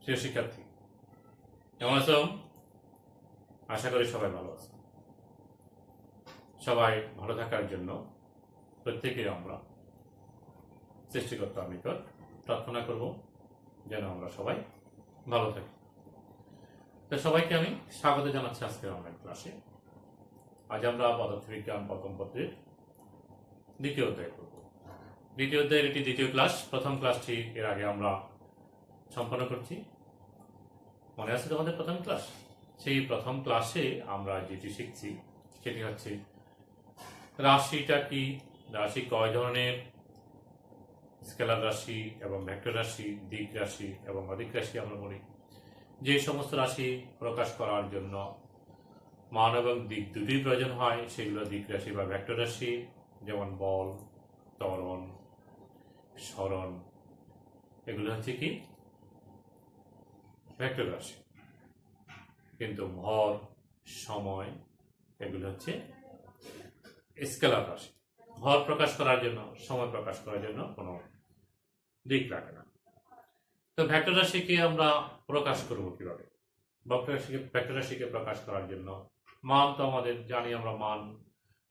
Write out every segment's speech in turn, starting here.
প্রিয় শিক্ষার্থী, কেমন আছো? আশা করি সবাই ভালো আছো। সবাই ভালো থাকার জন্য প্রত্যেকে আমরা সৃষ্টিকর্তার নিকট প্রার্থনা করব যেন আমরা সবাই ভালো থাকি। তো সবাইকে আমি স্বাগত জানাচ্ছি আজকের অনলাইন ক্লাসে। আজ আমরা পদার্থবিজ্ঞান প্রথম পত্রের দ্বিতীয় অধ্যায় করব। দ্বিতীয় অধ্যায়ের এটি দ্বিতীয় ক্লাস। প্রথম ক্লাসটি এর আগে আমরা সম্পন্ন করছি। মনে আছে তোমাদের প্রথম ক্লাস? সেই প্রথম ক্লাসে আমরা যেটি শিখছি সেটি হচ্ছে রাশিটা কি, রাশি কয় ধরনের, স্কেলার রাশি এবং ভেক্টর রাশি, দিক রাশি এবং অদিক রাশি আমরা বলি। যে সমস্ত রাশি প্রকাশ করার জন্য মান এবং দিক দুটোই প্রয়োজন হয় সেগুলো দিক রাশি বা ভেক্টর রাশি, যেমন বল, ত্বরণ, সরণ, এগুলো হচ্ছে কি ভেক্টর রাশি। কিন্তু ভর, সময়, এগুলো হচ্ছে স্কেলার রাশি। ভর প্রকাশ করার জন্য, সময় প্রকাশ করার জন্য কোনো দিক লাগে না। তো ভেক্টর রাশিকে আমরা প্রকাশ করব কিভাবে? ভেক্টর রাশিকে প্রকাশ করার জন্য মান তো আমাদের জানি, আমরা মান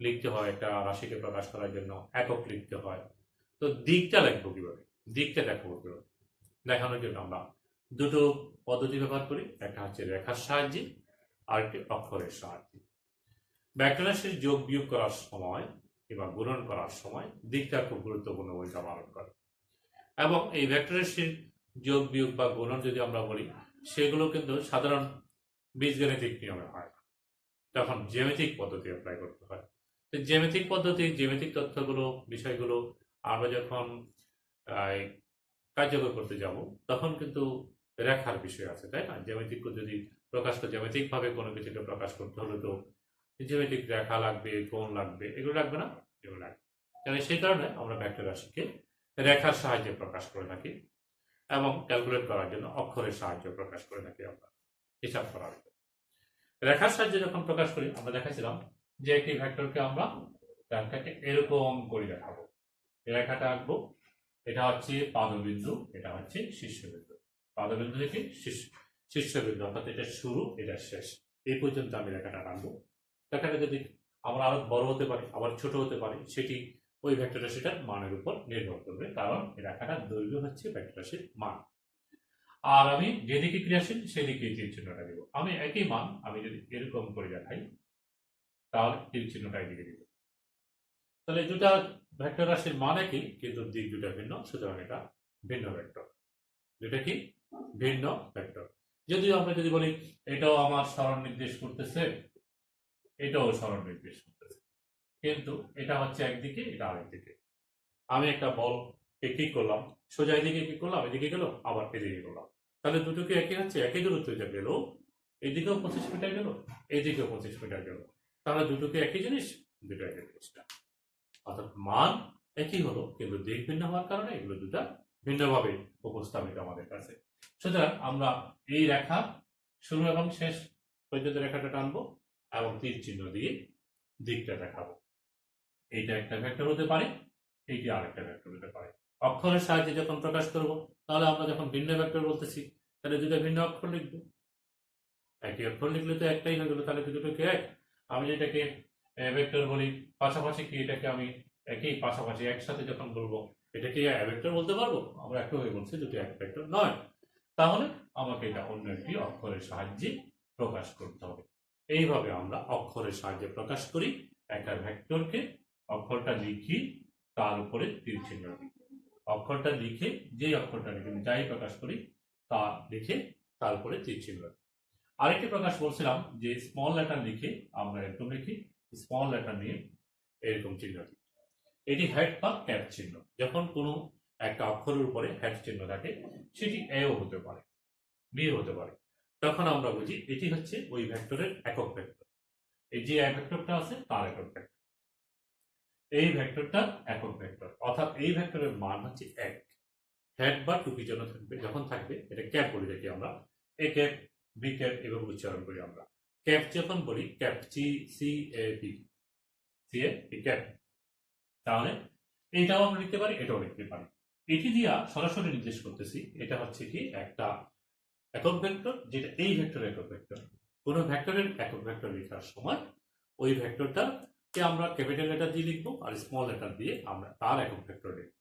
লিখতে হয় একটা রাশিকে প্রকাশ করার জন্য, একক লিখতে হয়। তো দিকটা লিখবো কিভাবে, দিকটা দেখাবো কিভাবে? দেখানোর জন্য আমরা দুটো পদ্ধতি ব্যবহার করি। একটা হচ্ছে রেখার সাহায্যে, আর একটি অক্ষরের সাহায্যে। ভেক্টর রাশির যোগ বিয়োগ করার সময় কিংবা গুণন করার সময় দিকটা খুব গুরুত্বপূর্ণ ভূমিকা পালন করে। এবং এই ভেক্টর রাশির যোগ বিয়োগ বা গুণন যদি আমরা বলি, সেগুলো কিন্তু সাধারণ বীজগাণিতিক নিয়মে হয়, তখন জ্যামিতিক পদ্ধতি অ্যাপ্লাই করতে হয়। তো জ্যামিতিক পদ্ধতি, জ্যামিতিক তথ্যগুলো, বিষয়গুলো আমরা যখন কার্যকর করতে যাব তখন কিন্তু রেখার বিষয় আছে, তাই না? জ্যামিতিক যদি প্রকাশ করে, জ্যামিতিকভাবে কোনো কিছুকে প্রকাশ করতে হলে তো জ্যামিতিক রেখা লাগবে, কোণ লাগবে, এগুলো লাগবে না? এগুলো লাগবে। তাহলে সেই কারণে আমরা ভেক্টর রাশিকে রেখার সাহায্যে প্রকাশ করে থাকি এবং ক্যালকুলেট করার জন্য অক্ষরের সাহায্যে প্রকাশ করে থাকি আমরা হিসাব করার জন্য। রেখার সাহায্যে যখন প্রকাশ করি, আমরা দেখাছিলাম যে একটি ভেক্টরকে আমরা রেখাকে এরকম করে দেখাবো। এই রেখাটা আঁকবো, এটা হচ্ছে পাদবিন্দু, এটা হচ্ছে শীর্ষবিন্দু। পাদবিন্দু থেকে শীর্ষবিন্দু, অর্থাৎ এটা শুরু, এটা শেষ, এই পর্যন্ত আমি রেখাটা আঁকবো। রেখাটা যদি আমরা আরো বড় হতে পারি, আবার ছোট হতে পারি, সেটি ওই ভেক্টর রাশিটার মানের উপর নির্ভর করবে, কারণ এই রেখাটার দৈর্ঘ্য হচ্ছে ভেক্টর রাশির মান। আর আমি যেদিকে ক্রিয়াশীল সেদিকে তীর চিহ্নটা দেবো। আমি একই মান আমি যদি এরকম করে দেখাই তাহলে তীর চিহ্নটা এদিকে দিব। তাহলে দুটা ভেক্টর রাশির মান একই, কিন্তু দিক দুটা ভিন্ন, সুতরাং এটা ভিন্ন ভেক্টর। দুটা কি ভিন্ন ভেক্টর। যদিও আমরা যদি বলি এটাও আমার সরণ নির্দেশ করতেছে, এটাও সরণ নির্দেশ করতেছে, কিন্তু এটা হচ্ছে একদিকে, এটা আরেকদিকে। আমি একটা বলকে কি করলাম, সোজা এদিকে কি করলাম, এদিকে গেল, আবার এদিকে করলাম, তাহলে দুটোকে একই হচ্ছে, একই দূরত্ব গেল, এদিকেও 25 মিটার গেল, এদিকেও 25 মিটার গেল, তাহলে দুটোকে একই জিনিস, দুটো একই জিনিসটা। অর্থাৎ মান একই হলো, কিন্তু দিক ভিন্ন হওয়ার কারণে এগুলো দুটা ভিন্নভাবে উপস্থাপিত আমাদের কাছে। সুতরাং আমরা এই রেখা শুরু এবং শেষ পর্যন্ত রেখাটা টানবো এবং তীর চিহ্ন দিয়ে দিকটা দেখাবো। এইটা একটা ভেক্টর হতে পারে, এইটি আরেকটা ভেক্টর হতে পারে। অক্ষরের সাহায্যে যখন প্রকাশ করব, তাহলে আমরা যখন ভিন্ন ভেক্টর বলতেছি, তাহলে দুটো ভিন্ন অক্ষর লিখবো। একই অক্ষর লিখলে তো একটাই হয়ে গেল, তাহলে দুটোকে এক। আমি যেটাকে ভেক্টর বলি পাশাপাশি, কি এটাকে আমি একই পাশাপাশি একসাথে যখন বলবো, এটাকে ভেক্টর বলতে পারবো? আমরা একটু হয়ে বলছি দুটো এক ভেক্টর নয়, তাহলে আমাকে এটা অন্য একটি অক্ষরের সাহায্যে প্রকাশ করতে হবে। এইভাবে আমরা অক্ষরের সাহায্যে প্রকাশ করি একটা ভেক্টরকে। অক্ষরটা লিখি, তার উপরে তীর চিহ্ন দিই। অক্ষরটা লিখে, যে অক্ষরটা লিখে যাই প্রকাশ করি তা লিখে তার উপরে তীর চিহ্ন দিই। আরেকটি প্রকাশ বলছিলাম যে স্মল লেটার লিখে আমরা এরকম লিখি, স্মল লেটার নিয়ে এরকম চিহ্ন দিই। এটি হেড বা ক্যাপ চিহ্ন। যখন কোনো একটা অক্ষরের উপরে হেড চিহ্ন থাকে, সেটি এও হতে পারে, বি হতে পারে, তখন আমরা বুঝি এটি হচ্ছে ওই ভেক্টরের একক ভেক্টর। এই যে ভেক্টরটা আছে তার একক ভেক্টর, এই ভেক্টরটার একক ভেক্টর, অর্থাৎ এই ভেক্টরের মান হচ্ছে 1। হেড বা টুপি যেন থাকবে, যখন থাকবে এটা ক্যাপ বলি দেখি আমরা, এ ক্যাপ, বি ক্যাপ এভাবে উচ্চারণ করি আমরা। ক্যাপ যখন বলি, cap C A P, C A P cap, তাহলে এইটাও আমরা লিখতে পারি, এটাও লিখতে পারি। এটি দিয়া সরাসরি নির্দেশ করতেছি এটা হচ্ছে কি একটা একক ভেক্টর যেটা এই ভেক্টরের একক ভেক্টর। কোনো ভেক্টরের একক ভেক্টর লেখার সময় ওই ভেক্টরটাকে আমরা ক্যাপিটাল লেটার দিয়ে লিখবো আর স্মল লেটার দিয়ে আমরা তার একক ভেক্টর লিখবো।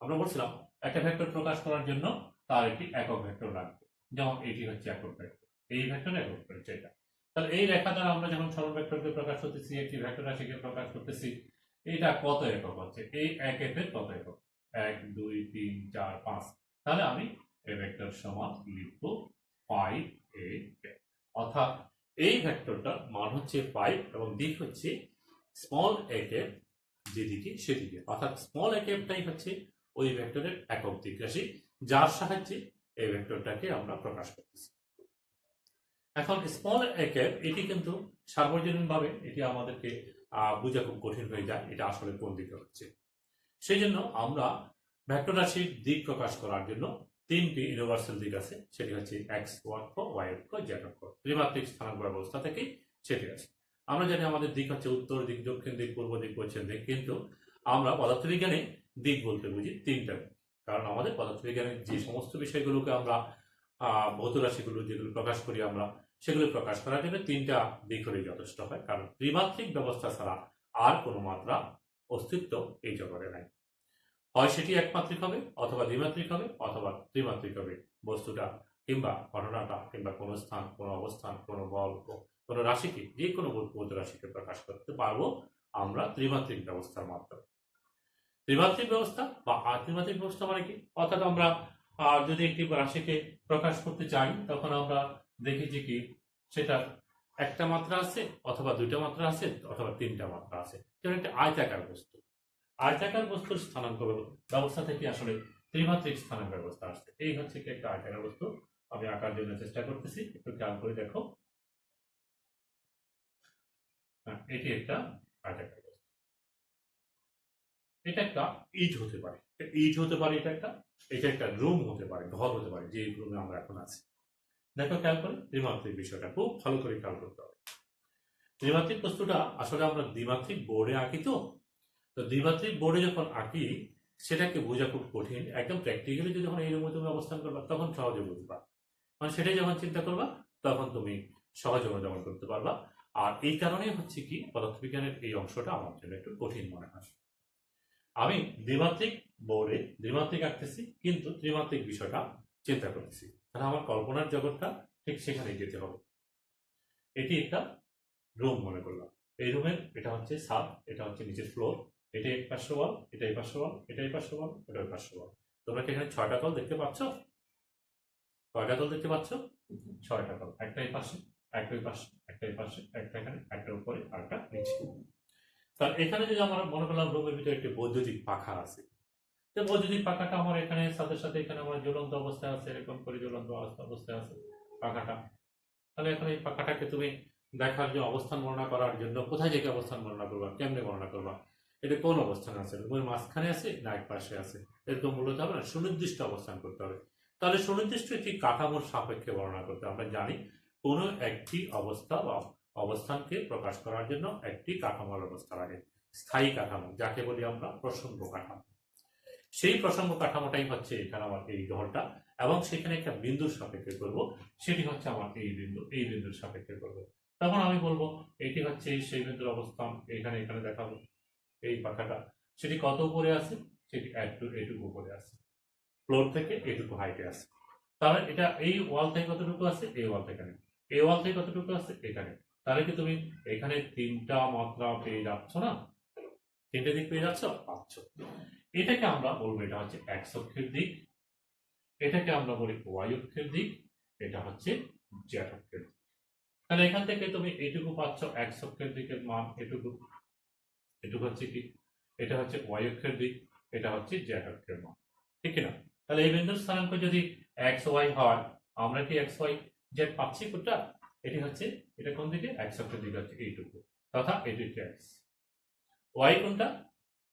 আমরা বলছিলাম একটা ভেক্টর প্রকাশ করার জন্য তার একটি একক ভেক্টর লাগবে, যেমন এটি হচ্ছে একক ভেক্টর, এই ভেক্টরের একক ভেক্টর হচ্ছে এটা। তাহলে এই রেখা দ্বারা আমরা যখন সরল ভেক্টরকে প্রকাশ করতেছি, একটি ভেক্টর রাশিকে প্রকাশ করতেছি, এটা কত একক হচ্ছে, এই এক একের কত একক, 1 2 3 4 5। তাহলে আমি এই ভেক্টর সমান লিখবো 5 8। অর্থাৎ এই ভেক্টরটার মান হচ্ছে 5 এবং দিক হচ্ছে স্মল a এর যেদিকে সেদিকে, অর্থাৎ স্মল a টাই হচ্ছে ওই ভেক্টরের একক দিক রাশি যার সাহায্যে এই ভেক্টরটাকে আমরা প্রকাশ করতেছি। এখন স্মল a এটি কিন্তু সার্বজনীনভাবে এটি আমাদেরকে বোঝা খুব কঠিন হয়ে যায়, এটা আসলে কোন দিকে হচ্ছে। সেই জন্য আমরা ভেক্টর রাশির দিক প্রকাশ করার জন্য তিনটি ইউনিভার্সাল দিক আছে, সেটি হচ্ছে এক্স অক্ষ, ওয়াই অক্ষ, জেড অক্ষ। ত্রিমাত্রিক স্থানাঙ্ক ব্যবস্থা থেকেই সেটি আছে। আমরা জানি আমাদের দিক হচ্ছে উত্তর দিক, দক্ষিণ দিক, পূর্ব দিক, পশ্চিম দিক, কিন্তু আমরা পদার্থবিজ্ঞানে দিক বলতে বুঝি তিনটা দিক। কারণ আমাদের পদার্থবিজ্ঞানের যে সমস্ত বিষয়গুলোকে আমরা ভৌত রাশিগুলো যেগুলো প্রকাশ করি আমরা, সেগুলো প্রকাশ করার জন্য তিনটা দিক হলেই যথেষ্ট হয়, কারণ ত্রিমাত্রিক ব্যবস্থা ছাড়া আর কোনো মাত্রা অস্তিত্ব এই জগতে নাই। হয় সেটি একমাত্রিক হবে, অথবা দ্বিমাত্রিক হবে, অথবা ত্রিমাত্রিক হবে। বস্তুটা কিংবা ঘটনাটা কিংবা কোনো স্থান, কোনো অবস্থান, কোনো বল, কোনো রাশিকে, যে কোনো ভৌত রাশিকে প্রকাশ করতে পারবো আমরা ত্রিমাত্রিক ব্যবস্থার মাধ্যমে। ত্রিমাত্রিক ব্যবস্থা বা আত্রিমাত্রিক ব্যবস্থা মানে কি? অর্থাৎ আমরা যদি একটি রাশিকে প্রকাশ করতে চাই, তখন আমরা দেখি যে কি সেটা একটা মাত্রা আছে, অথবা দুইটা মাত্রা আছে, অথবা তিনটা মাত্রা আছে। যেমন একটা আয়তাকার বস্তু, আয়তাকার বস্তুর স্থানাঙ্ক ব্যবস্থা থেকে আসলে ত্রিমাত্রিক স্থানাঙ্ক ব্যবস্থা আসছে। এই হচ্ছে কি একটা আয়তাকার বস্তু, আমি আঁকার জন্য চেষ্টা করতেছি, একটু খেয়াল করে দেখো। এটি একটা আয়তাকার বস্তু, এটা একটা ইট হতে পারে, ইট হতে পারে, এটা একটা রুম হতে পারে, ঘর হতে পারে, যে রুমে আমরা এখন আছি। দেখো খেয়াল করে, ত্রিমাত্রিক বিষয়টা খুব ভালো করে খেয়াল করতে হবে। ত্রিমাত্রিক বস্তুটা আসলে আমরা দ্বিমাত্রিক বোর্ডে আঁকি, তো দ্বিমাত্রিক বোর্ডে যখন আঁকি সেটাকে বোঝা খুব কঠিন। একদম প্র্যাকটিক্যালি যখন এই রুমে তুমি অবস্থান করবা তখন সহজে বুঝবা, মানে সেটাই যখন চিন্তা করবা তখন তুমি সহজে অনুধাবন করতে পারবা। আর এই কারণেই হচ্ছে কি পদার্থবিজ্ঞানের এই অংশটা আমার জন্য একটু কঠিন মনে হয়। আমি দ্বিমাত্রিক বোর্ডে দ্বিমাত্রিক আঁকতেছি, কিন্তু ত্রিমাত্রিক বিষয়টা চিন্তা করতেছি, তাহলে আমার কল্পনার জগৎটা ঠিক সেখানে যেতে হবে। এটি একটা রুম মনে করলাম, এই রুমের এটা হচ্ছে ছাদ, এটা হচ্ছে নিচের ফ্লোর, এটা এক পাশে ওয়াল, এটা এই পাশে ওয়াল, এটা এই পাশে ওয়াল, এটা ওই পাশে ওয়াল। তোমরা কি এখানে 6টা তল দেখতে পাচ্ছ? কয়টা তল দেখতে পাচ্ছ? 6টা তল, একটা এই পাশে, একটা ওই পাশে, একটা এই পাশে, একটা এখানে, একটা উপরে, আর একটা নিচে। তাহলে এখানে যদি আমরা মনে করলাম রুমের ভিতরে একটি বৈদ্যুতিক পাখা আছে, তো বৈদ্যুতিক পাখাটা আমার এখানে সাথে সাথে এখানে আমার জ্বলন্ত অবস্থায় আছে, এরকম করে জ্বলন্ত অবস্থায় আছে পাখাটা। তাহলে এখন এই পাখাটাকে তুমি দেখার যে অবস্থান বর্ণনা করার জন্য কোথায় থেকে অবস্থান বর্ণনা করবা, কেমনে বর্ণনা করবা, এটা কোন অবস্থানে আছে, রুমের মাঝখানে আছে না এক পাশে আছে, এরকম বলতে হবে না, সুনির্দিষ্ট অবস্থান করতে হবে। তাহলে সুনির্দিষ্ট একটি কাঠামোর সাপেক্ষে বর্ণনা করতে আমরা জানি কোনো একটি অবস্থা বা অবস্থানকে প্রকাশ করার জন্য একটি কাঠামোর ব্যবস্থা লাগে, স্থায়ী কাঠামো, যাকে বলি আমরা প্রসঙ্গ কাঠামো। সেই প্রসঙ্গ কাঠামোটাই হচ্ছে এখানে আমার এই ঘরটা, এবং সেখানে একটা বিন্দুর সাপেক্ষে করব, সেটি হচ্ছে আমার এই বিন্দু, এই বিন্দুর সাপেক্ষে করব। তখন আমি বলবো এটি হচ্ছে সেই বিন্দুর অবস্থান, এখানে এখানে দেখাবো এই পাখাটা, সেটি কত উপরে আছে, সেটি এটুকু উপরে আছে, ফ্লোর থেকে এটুকু হাইটে আছে। তাহলে এটা এই ওয়াল থেকে কতটুকু আছে, এই ওয়াল থেকে, এই ওয়াল থেকে কতটুকু আছে, এখানে। তাহলে কি তুমি এখানে তিনটা মাত্রা পেয়ে যাচ্ছ না? তিনটে দিক পেয়ে যাচ্ছ, পাচ্ছ। এটাকে আমরা বলবো এটা হচ্ছে এক্স অক্ষের দিক, এটাকে আমরা বলি ওয়াই অক্ষের দিক, এটা হচ্ছে জেড অক্ষের দিক। তাহলে এখান থেকে তুমি এইটুকু পাচ্ছ এক্স অক্ষের দিকের মান, এটুকু, এটুকু হচ্ছে কি, এটা হচ্ছে ওয়াই অক্ষের দিক, এটা হচ্ছে জেড অক্ষের মান, ঠিক না? তাহলে এই বিন্দুর স্থানাঙ্ক যদি এক্স ওয়াই হয়, আমরা কি এক্স ওয়াই জেড পাচ্ছি কোনটা? এটি হচ্ছে, এটা কোন দিকে, এক্স অক্ষের দিকে হচ্ছে এইটুকু, তথা এটি হচ্ছে এক্স। ওয়াই কোনটা?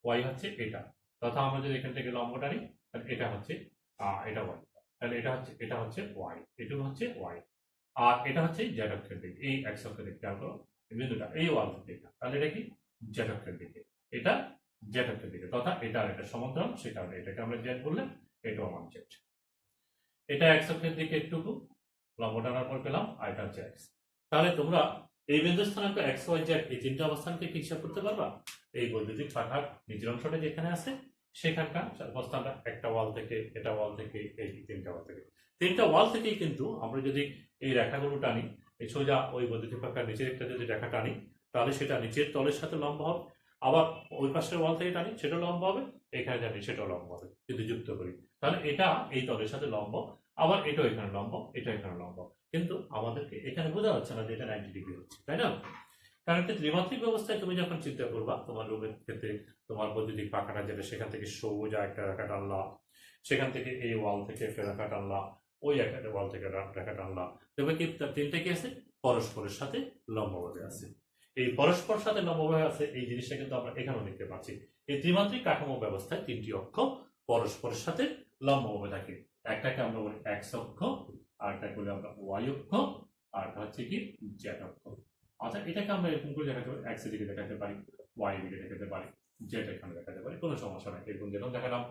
ওয়াই হচ্ছে এটা, তথা আমরা যদি এখান থেকে লম্বটা নিই, তাহলে এটা হচ্ছে এটা ওয়াই, তাহলে এটা হচ্ছে ওয়াই, এটুকু হচ্ছে ওয়াই, আর এটা হচ্ছে জেড অক্ষের দিকে, এই এক্স অক্ষের দিকে খেয়াল করো, বিন্দুটা এই ওয়াল থেকে, তাহলে এটা কি জেড অক্ষের দিকে, এটা জেড অক্ষের দিকে, তথা এটা আর এটা সমান্তরাল, সে কারণে এটাকে আমরা জেড বললে এটাও আমার জেড। এটা এক্স অক্ষের দিকে এটুকু, লম্ব টানার পর পেলাম আইটা হচ্ছে এক্স। তাহলে তোমরা এই বিন্দু স্থানাঙ্ক এক্স ওয়াই জেড এই তিনটা অবস্থানকে কি হিসাব করতে পারবা? এই বৈদ্যুতিক শাখার নিচের অংশটা যেখানে আছে সেখানকার অবস্থানটা একটা ওয়াল থেকে, এটা ওয়াল থেকে, এই তিনটা ওয়াল থেকে, তিনটা ওয়াল থেকেই কিন্তু আমরা যদি এই রেখাগুলো টানি, এই সোজা ওই বৈদ্যুতিক শাখার নিচের একটা যদি রেখা টানি, তাহলে সেটা নিচের তলের সাথে লম্ব হবে। আবার ওই পাশের ওয়াল থেকে টানি, সেটা লম্ব হবে। এখানে টানি, সেটাও লম্ব হবে। যদি যুক্ত করি তাহলে এটা এই তলের সাথে লম্ব, আবার এটাও এখানে লম্ব, এটা এখানে লম্ব। কিন্তু আমাদেরকে এখানে বোঝা যাচ্ছে না যে এটা 90 ডিগ্রি হচ্ছে, তাই না? কারণ একটা ত্রিমাত্রিক ব্যবস্থায় তুমি যখন চিন্তা করবা, তোমার রুমের ক্ষেত্রে তোমার বৈদ্যুতিক পাখাটা যেটা, সেখান থেকে সোজা একটা রেখা টানলা, সেখান থেকে এই ওয়াল থেকে একটা রেখা টানলা, ওই একটা ওয়াল থেকে রেখা টানলা, দেখবে কি তিনটা কি আছে? পরস্পরের সাথে লম্বভাবে আছে। এই পরস্পর সাথে লম্বভাবে আছে এই জিনিসটা কিন্তু আমরা এখানেও দেখতে পাচ্ছি। এই ত্রিমাত্রিক কাঠামো ব্যবস্থায় তিনটি অক্ষ পরস্পরের সাথে লম্বভাবে থাকে। একটাকে আমরা বলি এক্স অক্ষ, আরেকটাকে বলি আমরা ওয়াই অক্ষ, আরেকটা হচ্ছে কি জেড অক্ষ। অর্থাৎ এটাকে আমরা এরকম করে দেখাতে পারি, এক্স এর দিকে দেখাতে পারি, ওয়াই দিকে দেখাতে পারি, জেড এখানে দেখাতে পারি, কোনো সমস্যা নাই। এরকম যেরকম দেখালাম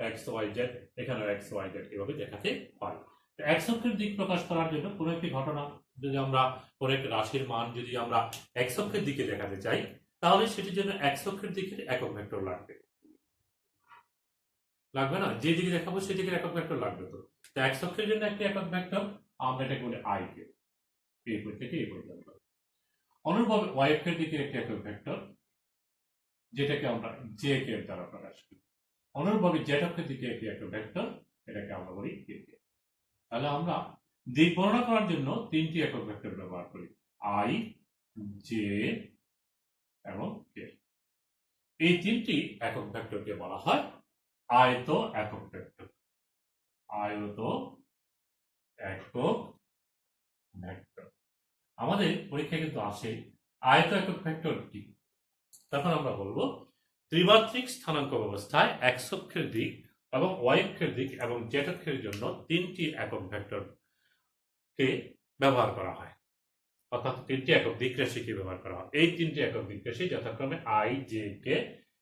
এক্স ওয়াই জেড, এখানে এক্স ওয়াই জেড এভাবে দেখাতে পারি। এক্স অক্ষের দিক প্রকাশ করার জন্য কোনো একটি ঘটনা যদি আমরা, কোনো একটি রাশির মান যদি আমরা এক্স অক্ষের দিকে দেখাতে চাই, তাহলে সেটির জন্য এক্স অক্ষের দিকে একক ভেক্টর লাগবে। লাগবে না? যে দিকে দেখাবো সেদিকে একক ভেক্টর লাগবে। তো এক্স অক্ষের জন্য একটি একক ভেক্টর, আমরা এটাকে বলি আই কে, এই পয়েন্ট থেকে এই পর্যন্ত। অনুরূপভাবে ওয়াই অক্ষের দিকে একটি একক ভেক্টর, যেটাকে আমরা জে কে দ্বারা প্রকাশ করি। অনুরূপভাবে জেড অক্ষের দিকে একটি একক ভেক্টর, এটাকে আমরা বলি কে কে। তাহলে আমরা দিক বর্ণনা করার জন্য তিনটি একক ভেক্টর ব্যবহার করি, আই, জে এবং কে। এই তিনটি একক ভেক্টরকে বলা হয় আয়ত একক ভেক্টর। আয়ত একক ভেক্টর। আমাদের পরীক্ষায় কিন্তু আসে আয়ত একক ভেক্টর কি, তখন আমরা বলবো ত্রিমাত্রিক স্থানাঙ্ক ব্যবস্থায় এক্স অক্ষের দিক এবং ওয়াই অক্ষের দিক এবং জেড অক্ষের জন্য তিনটি একক ভেক্টর কে ব্যবহার করা হয়, অর্থাৎ তিনটি একক দিক রাশিকে ব্যবহার করা হয়। এই তিনটি একক দিক রাশি যথাক্রমে আই, জে, কে,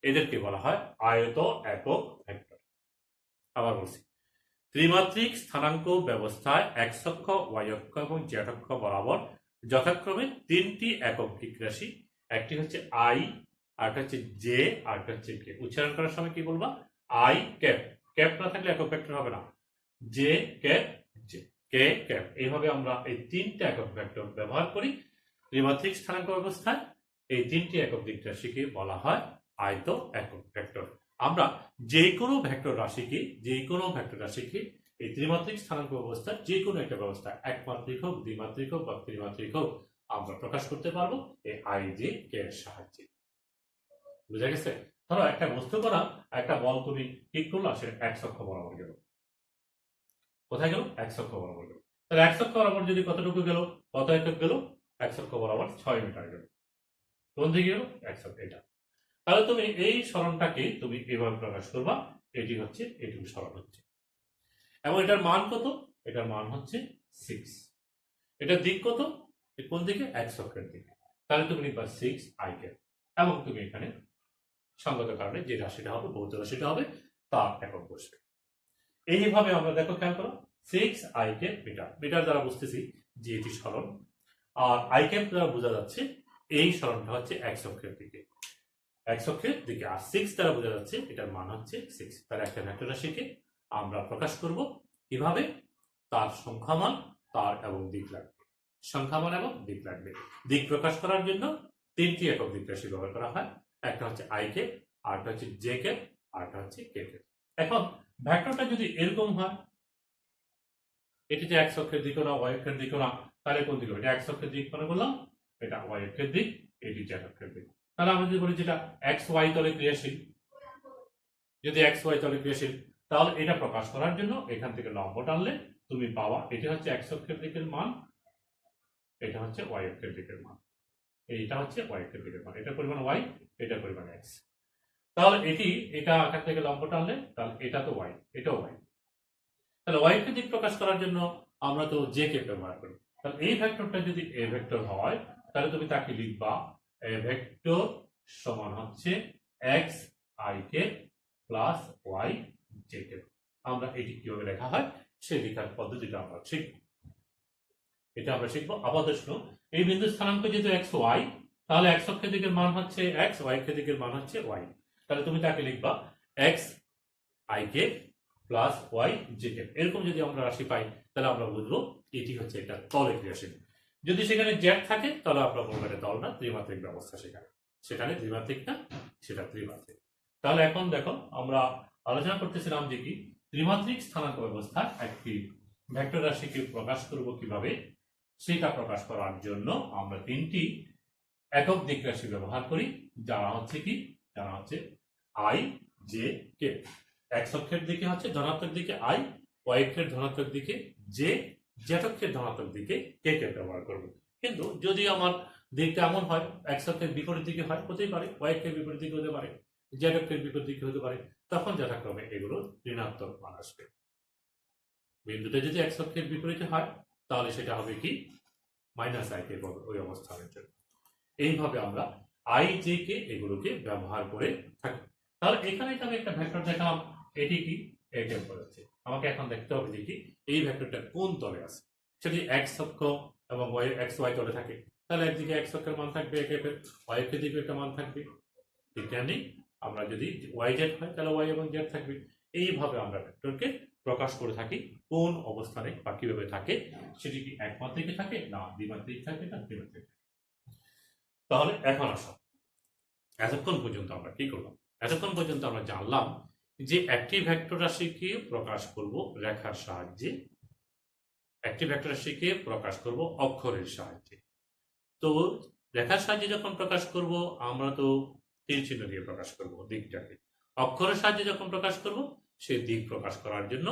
এদেরকে বলা হয় আয়ত একক ভেক্টর। আবার বলছি, ত্রিমাত্রিক স্থানাঙ্ক ব্যবস্থায় এক্স অক্ষ, ওয়াই অক্ষ এবং জেড অক্ষ বরাবর যথাক্রমে তিনটি একক দিক রাশি, একটি হচ্ছে আই, আরেকটা হচ্ছে জে, আরেকটা হচ্ছে কে। উচ্চারণ করার সময় কি বলবা? আই ক্যাপ, ক্যাপ না থাকলে একক ভেক্টর হবে না। J cap, J K cap, এইভাবে আমরা এই তিনটা একক ভেক্টর ব্যবহার করি ত্রিমাত্রিক স্থানাঙ্ক ব্যবস্থায়। এই তিনটি একক দিক রাশিকে বলা হয় আয়ত একক ভেক্টর। আমরা যে কোনো ভেক্টর রাশিকে এই ত্রিমাত্রিক স্থানাঙ্ক ব্যবস্থার যে কোনো একটা ব্যবস্থা, একমাত্রিক হোক, দ্বিমাত্রিক হোক বা ত্রিমাত্রিক হোক, আমরা প্রকাশ করতে পারবো এই আই, জে, কে এর সাহায্যে। বুঝা গেছে? ধরো একটা বস্তু করা, একটা বল তুমি ঠিক করলো, সে এক্স অক্ষ বরাবর গেল। কোথায় গেল? এক্স অক্ষ বরাবর গেল। তাহলে এক্স অক্ষ বরাবর যদি কতটুকু গেল, কত একক গেল? এক্স অক্ষ বরাবর 6 মিটার গেল। কোন দিকে গেল? এক্স অক্ষ, এটা। তাহলে তুমি এই সরণটাকে তুমি এভাবে প্রকাশ করবা, এটি হচ্ছে এটুকু সরণ হচ্ছে, এবং এটার মান কত? এটার মান হচ্ছে 6। এটার দিক কত? কোন দিকে? এক্স অক্ষের দিকে। তাহলে তুমি লিখবা 6 আই কে, এবং তুমি এখানে সঙ্গত কারণে যে রাশিটা হবে, ভৌত রাশিটা হবে, তার একক বসবে। এইভাবে আমরা দেখো, খেয়াল করো, 6 আই কে মিটার, মিটার দ্বারা বুঝতেছি যে এটি সরণ, আর আই কে দ্বারা বোঝা যাচ্ছে এই সরণটা হচ্ছে এক্স অক্ষের দিকে, এক্স অক্ষের দিকে, আর 6 দ্বারা বোঝা যাচ্ছে এটার মান হচ্ছে 6। তার একটা ভেক্টর রাশিকে আমরা প্রকাশ করব কিভাবে? তার সংখ্যামান, তার এবং দিক লাগবে, সংখ্যামান এবং দিক লাগবে। দিক প্রকাশ করার জন্য তিনটি একক দিক রাশি ব্যবহার করা হয়, একটা হচ্ছে আই কে, আরেকটা হচ্ছে জে কে, আরেকটা হচ্ছে কে কে। এখন ভেক্টরটা যদি এরকম হয়, এটি যে এক্স অক্ষের দিক না, ওয়াই অক্ষের দিক না, তাহলে কোন দিক? এটা এক্স অক্ষের দিক মনে করলাম, এটা ওয়াই অক্ষের দিক, এটি জেড অক্ষের দিক। তাহলে আমরা যদি বলি যেটা এক্স ওয়াই তলে ক্রিয়াশীল, যদি এক্স ওয়াই তলে ক্রিয়াশীল, তাহলে এটা প্রকাশ করার জন্য এখান থেকে লম্ব টানলে তুমি পাওয়া, এটি হচ্ছে এক্স অক্ষের দিকের মান, এটা হচ্ছে ওয়াই অক্ষের দিকের মান, এইটা হচ্ছে ওয়াই অক্ষের দিকের মান, এটা পরিমাণ ওয়াই, এটা পরিমাণ এক্স। তাহলে এটা এখান থেকে লম্ব টানলে, তাহলে এটা তো ওয়াই, এটাও ওয়াই। তাহলে ওয়াই অক্ষের দিক প্রকাশ করার জন্য আমরা তো জে কে ব্যবহার করি। তাহলে এই ভেক্টরটা যদি এ ভেক্টর হয়, তাহলে তুমি তাকে লিখবা এ ভেক্টর সমান হচ্ছে এক্স আই কে প্লাস ওয়াই জে কে। আমরা এটি কিভাবে লেখা হয় সেই লেখার পদ্ধতিটা আমরা শিখব। এটা আমরা শিখবো। আপাতত শুনো, এই বিন্দু স্থানাঙ্ক যেহেতু এক্স ওয়াই, তাহলে এক্স অক্ষের দিকের মান হচ্ছে এক্স, ওয়াই অক্ষের দিকের মান হচ্ছে ওয়াই। তাহলে তুমি তাকে লিখবা এক্স আই কে প্লাস ওয়াই জে কে। এরকম যদি আমরা রাশি পাই তাহলে আমরা বুঝবো এটি হচ্ছে এটা তলে ক্রিয়াশীল। যদি সেখানে জেড থাকে তাহলে আমরা বলবো এটা তল না, ত্রিমাত্রিক ব্যবস্থা। সেখানে দ্বিমাত্রিক না, সেটা ত্রিমাত্রিক। তাহলে এখন দেখো আমরা আলোচনা করতেছিলাম যে কি ত্রিমাত্রিক স্থানাঙ্ক ব্যবস্থার একটি ভেক্টর রাশিকে প্রকাশ করব কিভাবে, সেটা প্রকাশ করার জন্য আমরা তিনটি একক দিক রাশি ব্যবহার করি, যারা হচ্ছে কি, যারা হচ্ছে আই জে কে। এক্স অক্ষের দিকে হচ্ছে ধনাত্মক দিকে আই, ওয়াই অক্ষের ধনাত্মক দিকে জে, জেড অক্ষের ধনাত্মক দিকে কে কে ব্যবহার করব। কিন্তু যদি আমার দিকটা এমন হয় এক্স অক্ষের বিপরীত দিকে হয়, হতেই পারে, ওয়াই অক্ষের বিপরীত দিকে হতে পারে, জেড অক্ষের বিপরীত দিকে হতে পারে, তখন যথাক্রমে এগুলো ঋণাত্মক মান আসবে। বিন্দুটা যদি এক্স অক্ষের বিপরীতে হয় তাহলে সেটা হবে কি মাইনাস আই কে ওই অবস্থানের জন্য। এইভাবে আমরা আই জে কে এগুলোকে ব্যবহার করে থাকি। তাহলে এখানে আমি একটা ভেক্টর দেখালাম, এটি কি এই টেম্পল আছে। আমাকে এখন দেখতে হবে যে কি এই ভেক্টরটা কোন তলে আছে। সেটি এক্স অক্ষ এবং ওয়াই এক্স ওয়াই তলে থাকে, তাহলে একদিকে এক্স অক্ষের মান থাকবে, ওয়াই অক্ষের দিকে একটা মান থাকবে। ঠিক তেমনি আমরা যদি ওয়াই জেড হয় তাহলে ওয়াই এবং জেড থাকবে। এইভাবে আমরা ভেক্টরকে প্রকাশ করে থাকি কোন অবস্থানে বা কিভাবে থাকে, সেটি কি একমাত্রিকে থাকে না দ্বিমাত্রিক থাকে না ত্রিমাত্রিক। তাহলে এখন আসো, এতক্ষণ পর্যন্ত আমরা কি করলাম? এতক্ষণ পর্যন্ত আমরা জানলাম যে একটি ভেক্টর রাশিকে প্রকাশ করব রেখার সাহায্যে, একটি ভেক্টর রাশিকে প্রকাশ করব অক্ষরের সাহায্যে। তো রেখার সাহায্যে যখন প্রকাশ করব আমরা তো তীর চিহ্ন দিয়ে প্রকাশ করব দিকটাকে। অক্ষরের সাহায্যে যখন প্রকাশ করব সেই দিক প্রকাশ করার জন্য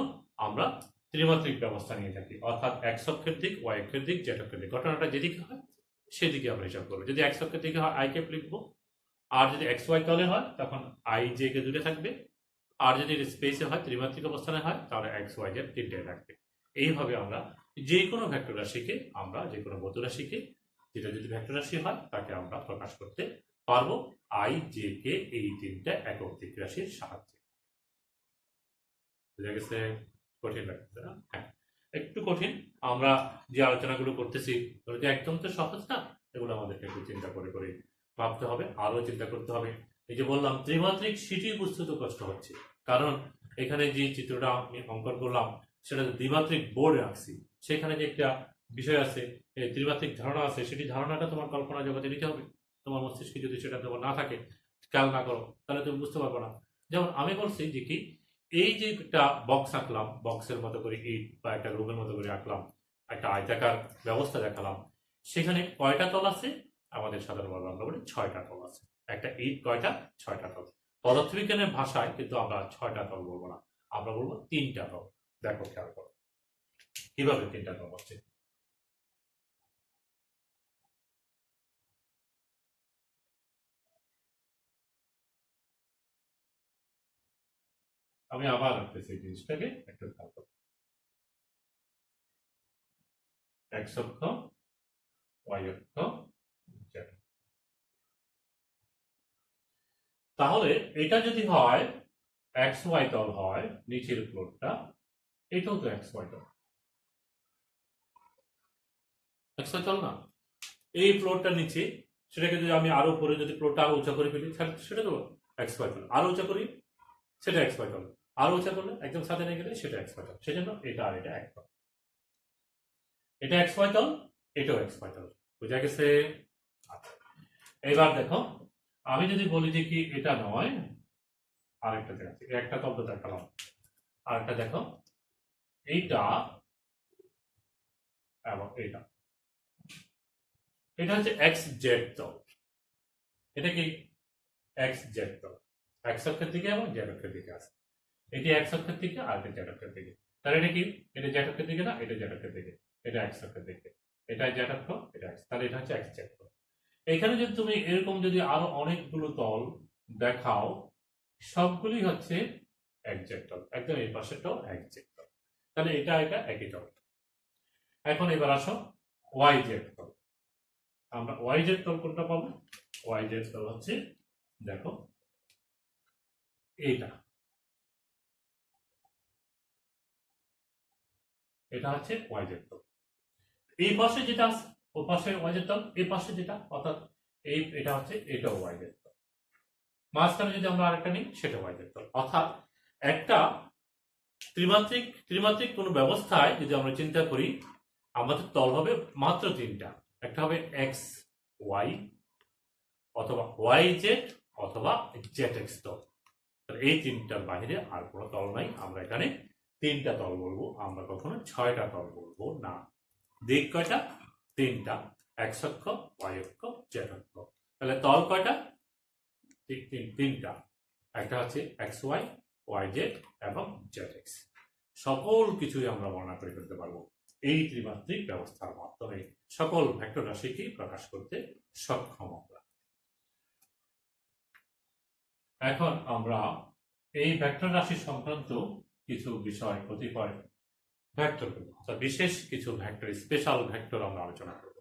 আমরা ত্রিমাত্রিক ব্যবস্থা নিয়ে থাকি, অর্থাৎ এক্স অক্ষের দিক, ওয়াই অক্ষের দিক, জেড অক্ষের দিক। ঘটনাটা যেদিকে হয় সেদিকে আমরা হিসাব করবো। যদি এক্স অক্ষের দিকে হয় আই কে লিখবো, আর যদি এক্স ওয়াই তলে হয় তখন আই জে কে দূরে থাকবে, আর যদি স্পেসে হয় ত্রিমাত্রিক অবস্থানে হয় তাহলে এক্স ওয়াই জেড তিনটায় থাকবে। এইভাবে আমরা যে কোনো ভেক্টর রাশিকে, আমরা যে কোনো বস্তু রাশিকে, যেটা যদি ভেক্টর রাশি হয় তাকে আমরা প্রকাশ করতে পারবো আই জে কে এই তিনটা একক দিক রাশির সাহায্যে। বুঝা গেছে? কঠিন লাগছে না? হ্যাঁ, একটু কঠিন। আমরা যে আলোচনাগুলো করতেছি ওগুলো যে একদম তো সহজ না, এগুলো আমাদেরকে একটু চিন্তা করে করে ভাবতে হবে, আরো চিন্তা করতে হবে। এই যে বললাম ত্রিমাত্রিক সেটি বুঝতে তো কষ্ট হচ্ছে, কারণ এখানে যে চিত্রটা আমি অঙ্কন করলাম সেটা দ্বিমাত্রিক বোর্ডে আঁকছি, সেখানে যে একটা বিষয় আছে, ত্রিমাত্রিক ধারণা আছে, সেটি ধারণাটা তোমার কল্পনা জগতে নিতে হবে। তোমার মস্তিষ্কে যদি সেটা তোমার না থাকে, খেয়াল না করো, তাহলে তুমি বুঝতে পারবে না। যেমন আমি বলছি যে কি এই যে একটা বক্স আঁকলাম, বক্সের মতো করে ইট বা একটা রুমের মতো করে আঁকলাম, একটা আয়তাকার ব্যবস্থা দেখালাম, সেখানে কয়টা তল আছে? আমাদের সাধারণভাবে আমরা বলি 6টা তল আছে। একটা ইট কয়টা? 6টা তল। পদার্থবিজ্ঞানের ভাষায় কিন্তু আমরা 6টা তল বলবো না, আমরা বলবো 3টা তল। দেখো খেয়াল করো কিভাবে 3টা তল হচ্ছে। আমি আবার আঁকতেছি এই জিনিসটাকে, একটু খেয়াল করো। এক্স অক্ষ, ওয়াই অক্ষ, জেড। তাহলে এটা যদি হয় এক্স ওয়াই তল হয়, নিচের ফ্লোরটা এটাও তো এক্স ওয়াই তল, এক্স ওয়াই তল না? এই ফ্লোরটা নিচে, সেটাকে যদি আমি আরো উপরে যদি ফ্লোরটা আরো উঁচা করে ফেলি সেটা তো এক্স ওয়াই তল। আরো উঁচা করি সেটা এক্স ওয়াই তল, আরো উঁচা করলে একদম সাথে নিয়ে গেলে সেটা এক্স ওয়াই তল। সেজন্য এটা আর এটা এক তল, এটা এক্স ওয়াই তল, এটাও এক্স ওয়াই তল। বুঝা গেছে? আচ্ছা, এবার দেখো আমি যদি বলি যে কি এটা নয়, আরেকটা দেখাচ্ছি, একটা তল তো দেখালাম, আরেকটা দেখো, এইটা এবং এটা, এটা হচ্ছে এক্স জেড তল। এটা কি এক্স জেড তল, এক্স অক্ষের দিকে এবং জেড অক্ষের দিকে আছে। এটি এক্স অক্ষের দিকে আর এটা জেড অক্ষের দিকে। তাহলে এটা কি? এটা জেড অক্ষের দিকে না, এটা জেড অক্ষের দিকে, এটা এক্স অক্ষের দিকে, এটা জেড অক্ষ, এটা এক্স, তাহলে এটা হচ্ছে এক্স জেড তল। এখানে যদি তুমি এরকম যদি আরো অনেকগুলো তল দেখাও, সবগুলি হচ্ছে এক জেড তল, একদম এই পাশেটাও এক জেড তল, তাহলে এটা এটা একই তল। এখন এবার আসো ওয়াই জেড তল। আমরা ওয়াই জেড তল কোনটা পাবো? ওয়াই জেড তল হচ্ছে, দেখো এইটা, এটা হচ্ছে ওয়াই জেড তল। এই পাশে যেটা আছে ও পাশে ওয়াই জেড তল, এই পাশে যেটা অর্থাৎ এটা হচ্ছে এটাও ওয়াই জেড তল, মাঝখানে যদি আমরা আরেকটা নিই সেটা ওয়াই জেড তল। অর্থাৎ একটা ত্রিমাত্রিক কোন ব্যবস্থায় যদি আমরা চিন্তা করি আমাদের তল হবে মাত্র তিনটা, একটা হবে এক্স ওয়াই অথবা ওয়াই জেড অথবা জেড এক্স তল। এই তিনটার বাইরে আর কোনো তল নাই। আমরা এখানে তিনটা তল বলবো, আমরা কখনো ছয়টা তল বলবো না। দিক কয়টা? তিনটা, এক্স অক্ষ, ওয়াই অক্ষ, জেড অক্ষ। তাহলে তল কয়টা? তিনটা, একটা হচ্ছে এক্স ওয়াই, ওয়াই জেড এবং জেড এক্স। সকল কিছুই আমরা বর্ণনা করে ফেলতে পারবো এই ত্রিমাত্রিক ব্যবস্থার মাধ্যমে। সকল ভেক্টর রাশিকে প্রকাশ করতে সক্ষম আমরা। এখন আমরা এই ভেক্টর রাশি সংক্রান্ত কিছু বিষয় কতিপয় ভেক্টর অর্থাৎ বিশেষ কিছু ভেক্টর, স্পেশাল ভেক্টর আমরা আলোচনা করব।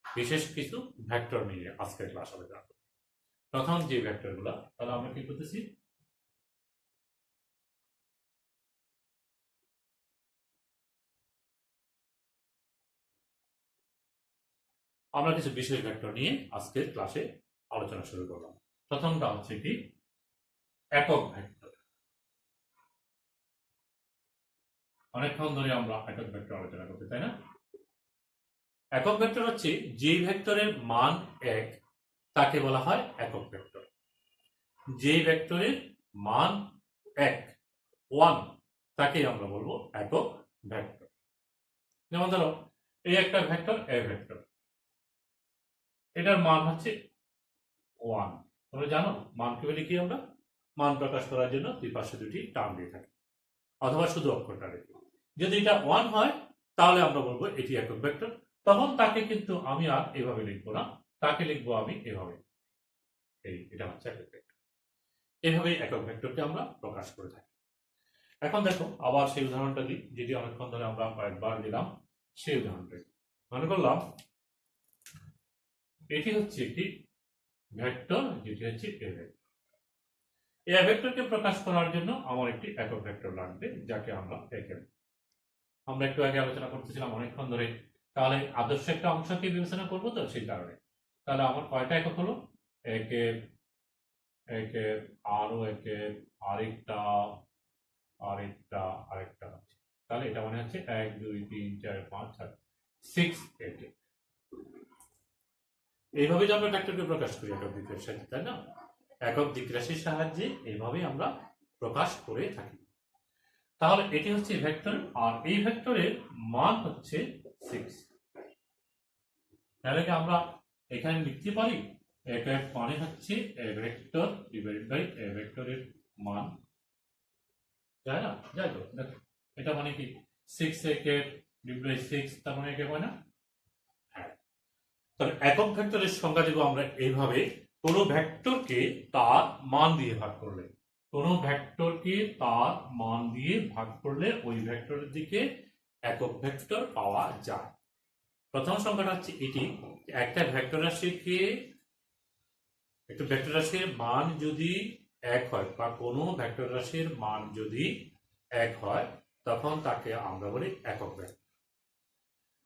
বিশেষ কিছু ভেক্টর নিয়ে আজকের ক্লাস আলোচনা করব। প্রথম যে ভেক্টর গুলা, তাহলে আমরা কি করতেছি, আমরা কিছু বিশেষ ভেক্টর নিয়ে আজকের ক্লাসে আলোচনা শুরু করলাম। প্রথমটা হচ্ছে কি একক ভেক্টর। অনেকক্ষণ ধরে আমরা একক ভেক্টর আলোচনা করতে, তাই না? একক ভেক্টর হচ্ছে যে ভেক্টরের মান 1 তাকে বলা হয় একক ভেক্টর। যে ভেক্টরের মান 1 তাকে আমরা বলবো একক ভেক্টর। যেমন ধরো এই একটা ভেক্টর এ ভেক্টর, এটার মান হচ্ছে 1। তোমরা জানো মানকে বলি কি, আমরা মান প্রকাশ করার জন্য দুই পাশে দুটি টার্ম দিয়ে থাকি অথবা শুধু অক্ষরটা রেখে। যদি এটা 1 হয় তাহলে আমরা বলবো এটি একক ভেক্টর। তখন তাকে কিন্তু আমি আর এভাবে লিখবো না, তাকে লিখবো আমি এভাবে, এটা হচ্ছে একক ভেক্টর। এভাবেই একক ভেক্টরকে আমরা প্রকাশ করে থাকি। এখন দেখো আবার সেই উদাহরণটা দিই, যেটি অনেকক্ষণ ধরে আমরা কয়েকবার দিলাম। সেই উদাহরণটা মনে করলাম এটি হচ্ছে একটি ভেক্টর, যেটি হচ্ছে এ ভেক্টর। এই ভেক্টরকে প্রকাশ করার জন্য আমার একটি একক ভেক্টর লাগবে, যাকে আমরা একে, আমরা একটু আগে আলোচনা করতেছিলাম অনেকক্ষণ ধরে। তাহলে আদর্শ একটা অংশকে বিবেচনা করবো তো, সেই কারণে তাহলে আমার কয়টা একক হলো, একে একে আরো একে আরেকটা আরেকটা আরেকটা হচ্ছে। তাহলে এটা মনে হচ্ছে 1 2 3 4 5 6 6 একে। এইভাবে যে আমরা ভেক্টরকে প্রকাশ করি একক দিক রাশির সাহায্যে, তাই না? একক দিক রাশির সাহায্যে এইভাবেই আমরা প্রকাশ করে থাকি। তাহলে এটি হচ্ছে ভেক্টর, আর এই ভেক্টরের মান হচ্ছে 6। তাহলে কি আমরা এখানে লিখতে পারি একক মানে হচ্ছে এ ভেক্টর ডিভাইডেড বাই এ ভেক্টরের মান, যায় না? যায় তো? দেখো এটা মানে কি 6 একে ডিভাইড বাই 6, তার মানে একে হয় না? হ্যাঁ। তাহলে একক ভেক্টরের সংজ্ঞা দেব আমরা এইভাবে, কোনো ভেক্টরকে তার মান দিয়ে ভাগ করলে, কোনো ভেক্টরকে তার মান দিয়ে ভাগ করলে ওই ভেক্টরের দিকে একক ভেক্টর পাওয়া যায়। প্রথম সংখ্যাটা হচ্ছে এটি, একটা ভেক্টর রাশির মান যদি 1 হয় বা কোনো ভেক্টর রাশির মান যদি 1 হয় তখন তাকে আমরা বলি একক ভেক্টর।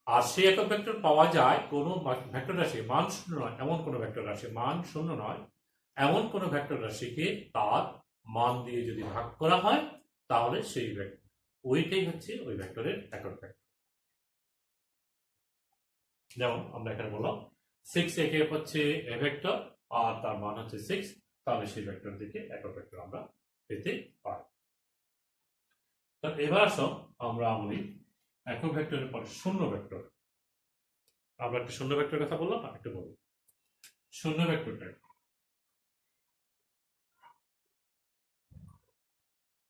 আর সেই একক ভেক্টর পাওয়া যায় কোনো ভেক্টর রাশির মান 0 নয় এমন কোনো ভেক্টর রাশির মান 0 নয় এমন কোনো ভেক্টর রাশিকে তার মান দিয়ে যদি ভাগ করা হয় তাহলে সেই ভেক্টর, ওইটাই হচ্ছে ওই ভেক্টরের একক ভেক্টর। যেমন আমরা এখানে বললাম 6 একে হচ্ছে এ ভেক্টর আর তার মান হচ্ছে 6, তাহলে সেই ভেক্টর দিকে একক ভেক্টর আমরা পেতে পারি। তো এবার আসো আমরা বলি একক ভেক্টরের পর শূন্য ভেক্টর। আমরা একটা শূন্য ভেক্টরের কথা বললাম, একটু বলি শূন্য ভেক্টরটা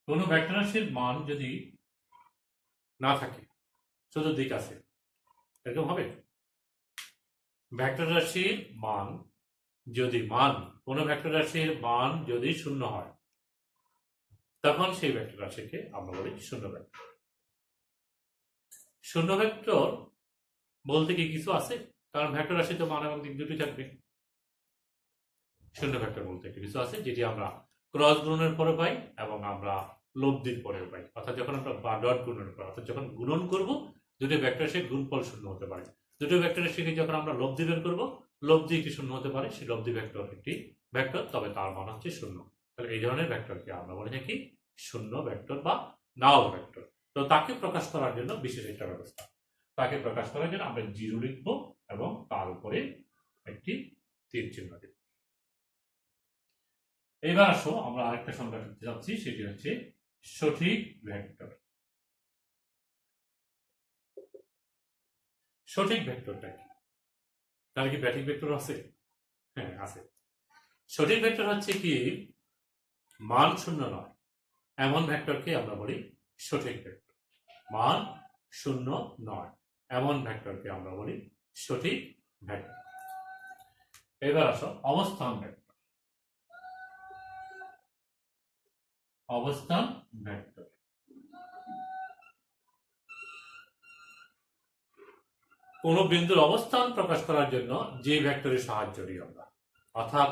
কোন ভেক্টর রাশির মান যদি না থাকে, শুধু দিক আছে, এরকম হবে। ভেক্টর রাশির মান যদি কোন ভেক্টর রাশির মান যদি 0 হয় তখন সেই ভেক্টর রাশিকে আমরা বলি শূন্য ভেক্টর। শূন্য ভেক্টর বলতে কি কিছু আছে? কারণ ভেক্টর রাশি তো মান এবং দিক দুটি থাকবে। শূন্য ভেক্টর বলতে কিছু আছে যেটি আমরা ক্রস গুণনের পরে পাই এবং আমরা লব্ধির পরে পাই, অর্থাৎ যখন আমরা ডট গুণনের পর, অর্থাৎ যখন গুণন করব দুটো ভেক্টরের সে গুণফল শূন্য হতে পারে। দুটো ভেক্টরের থেকে যখন আমরা লব্ধি বের করবো, লব্ধি একটি শূন্য হতে পারে, সেই লব্ধি ভেক্টর একটি ভেক্টর, তবে তার মান হচ্ছে শূন্য। তাহলে এই ধরনের ভেক্টরকে আমরা বলে থাকি শূন্য ভেক্টর বা নাল ভেক্টর। তো তাকে প্রকাশ করার জন্য বিশেষ একটা ব্যবস্থা, তাকে প্রকাশ করার জন্য আমরা জিরো লিখবো এবং তার উপরে একটি তীর চিহ্ন দেব। এবার আসো আমরা আরেকটা সংখ্যা করতে যাচ্ছি, সেটি হচ্ছে সঠিক ভেক্টর। সঠিক ভেক্টরটা কি? তাহলে কি ব্যাঠিক ভেক্টর আছে? হ্যাঁ আছে। সঠিক ভেক্টর হচ্ছে কি মান শূন্য নয় এমন ভেক্টরকে আমরা বলি সঠিক ভেক্টর। মান শূন্য নয় এমন ভেক্টরকে আমরা বলি সঠিক ভেক্টর। এবার আসো অবস্থান ভেক্টর। অবস্থান ভেক্টর কোন বিন্দুর অবস্থান প্রকাশ করার জন্য যে ভেক্টরের সাহায্য নিই আমরা, অর্থাৎ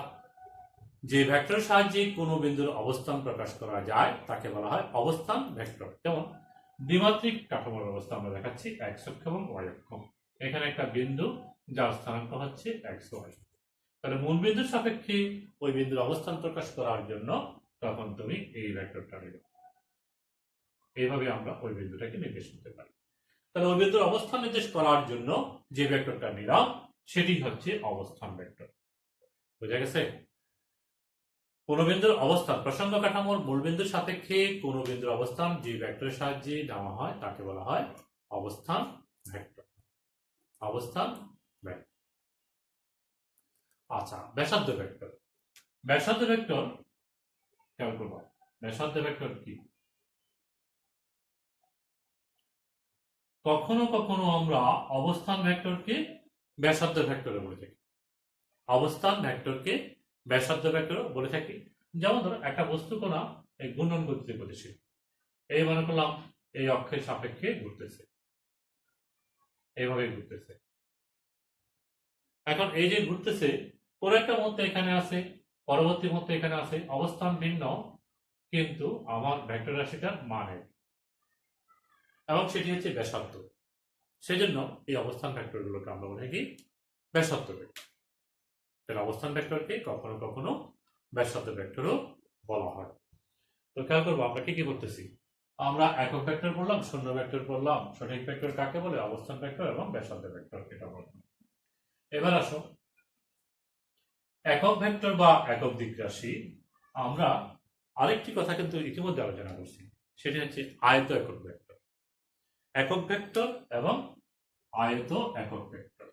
যে ভেক্টরের সাহায্যে কোনো বিন্দুর অবস্থান প্রকাশ করা যায় তাকে বলা হয় অবস্থান ভেক্টর। যেমন দ্বিমাত্রিক কাঠামোর অবস্থা আমরা দেখাচ্ছি এক্স অক্ষ এবং ওয়াই অক্ষ। এখানে একটা বিন্দু যার স্থানাঙ্ক হচ্ছে এক্স ওয়াই। তাহলে মূল বিন্দুর সাপেক্ষে ওই বিন্দুর অবস্থান প্রকাশ করার জন্য তখন তুমি এই ভেক্টরটা নিবে। এইভাবে আমরা ওই বিন্দুটাকে নির্দেশ করতে পারি। তাহলে ওই বিন্দুর অবস্থান নির্দেশ করার জন্য যে ভেক্টরটা নিলাম সেটি হচ্ছে অবস্থান ভেক্টর। বুঝা গেছে? কোন বিন্দুর অবস্থান প্রসঙ্গ কাঠামোর মূল বিন্দুর সাপেক্ষে কোন বিন্দুর অবস্থান যে ভেক্টরের সাহায্যে নেওয়া হয় তাকে বলা হয় অবস্থান ভেক্টর। অবস্থান ভেক্টর। আচ্ছা, ব্যাসার্ধ ভেক্টর। ব্যাসার্ধ ভেক্টর খেয়াল করব, ব্যাসার্ধ ভেক্টর কি? কখনো কখনো আমরা অবস্থান ভেক্টরকে ব্যাসার্ধ ভেক্টরে বলে থাকি। অবস্থান ভেক্টরকে ব্যাসার্ধ ভেক্টর বলে থাকি। যেমন ধরো একটা বস্তু কণা এই ঘূর্ণন গতিতে গতিশীল, এই মনে করলাম এই অক্ষের সাপেক্ষে ঘুরতেছে, এইভাবে ঘুরতেছে। এখন এই যে ঘুরতেছে কোন একটা মুহূর্তে এখানে আছে, পরবর্তী মুহূর্তে এখানে আছে, অবস্থান ভিন্ন কিন্তু আমার ভেক্টর রাশিটার মান এক এবং সেটি হচ্ছে ব্যাসার্ধ। সেজন্য এই অবস্থান ভেক্টরগুলোকে আমরা বলে থাকি ব্যাসার্ধ ভেক্টর। তাহলে অবস্থান ভেক্টরকে কখনো কখনো ব্যাসার্ধ ভেক্টরও বলা হয়। তো খেয়াল করবো আমরা কি কি করতেছি, আমরা একক ভেক্টর বললাম, শূন্য ভেক্টর বললাম, সঠিক ভেক্টর কাকে বলে, অবস্থান ভেক্টর এবং ব্যাসার্ধ ভেক্টর এটা বললাম। এবার আসো একক ভেক্টর বা একক দিক রাশি। আমরা আরেকটি কথা কিন্তু ইতিমধ্যে আলোচনা করছি, সেটি হচ্ছে আয়ত একক ভেক্টর। একক ভেক্টর এবং আয়ত একক ভেক্টর